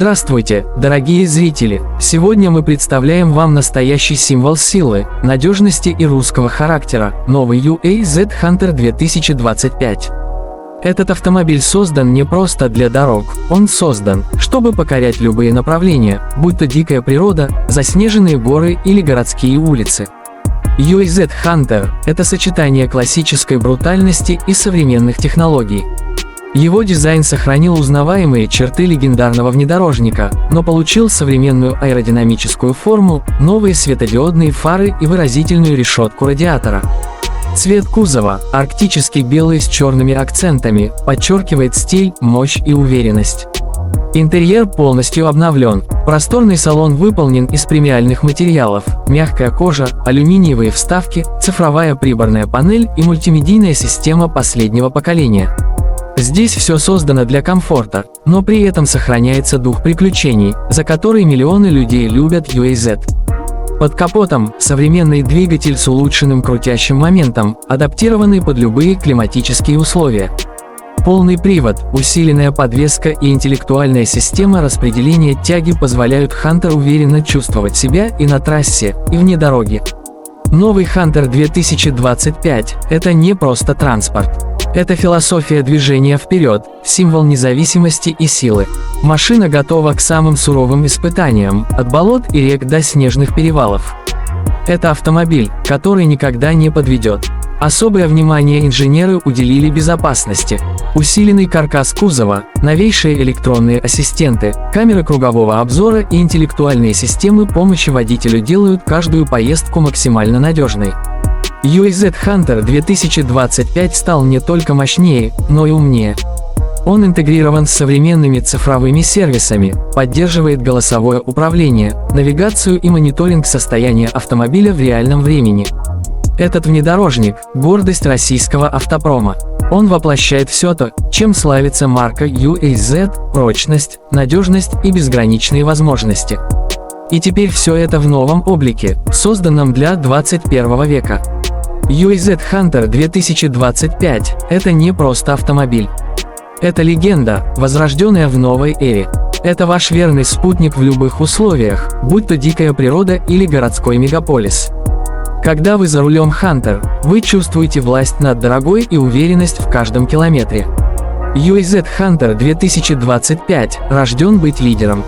Здравствуйте, дорогие зрители! Сегодня мы представляем вам настоящий символ силы, надежности и русского характера – новый UAZ Hunter 2025. Этот автомобиль создан не просто для дорог, он создан, чтобы покорять любые направления, будь то дикая природа, заснеженные горы или городские улицы. UAZ Hunter – это сочетание классической брутальности и современных технологий. Его дизайн сохранил узнаваемые черты легендарного внедорожника, но получил современную аэродинамическую форму, новые светодиодные фары и выразительную решетку радиатора. Цвет кузова, арктический белый с черными акцентами, подчеркивает стиль, мощь и уверенность. Интерьер полностью обновлен. Просторный салон выполнен из премиальных материалов, мягкая кожа, алюминиевые вставки, цифровая приборная панель и мультимедийная система последнего поколения. Здесь все создано для комфорта, но при этом сохраняется дух приключений, за который миллионы людей любят UAZ. Под капотом современный двигатель с улучшенным крутящим моментом, адаптированный под любые климатические условия. Полный привод, усиленная подвеска и интеллектуальная система распределения тяги позволяют Hunter уверенно чувствовать себя и на трассе, и вне дороги. Новый Hunter 2025 – это не просто транспорт. Это философия движения вперед, символ независимости и силы. Машина готова к самым суровым испытаниям, от болот и рек до снежных перевалов. Это автомобиль, который никогда не подведет. Особое внимание инженеры уделили безопасности. Усиленный каркас кузова, новейшие электронные ассистенты, камеры кругового обзора и интеллектуальные системы помощи водителю делают каждую поездку максимально надежной. UAZ Hunter 2025 стал не только мощнее, но и умнее. Он интегрирован с современными цифровыми сервисами, поддерживает голосовое управление, навигацию и мониторинг состояния автомобиля в реальном времени. Этот внедорожник – гордость российского автопрома. Он воплощает все то, чем славится марка UAZ – прочность, надежность и безграничные возможности. И теперь все это в новом облике, созданном для 21 века. UAZ Hunter 2025 – это не просто автомобиль. Это легенда, возрожденная в новой эре. Это ваш верный спутник в любых условиях, будь то дикая природа или городской мегаполис. Когда вы за рулем Hunter, вы чувствуете власть над дорогой и уверенность в каждом километре. UAZ Hunter 2025 рожден быть лидером.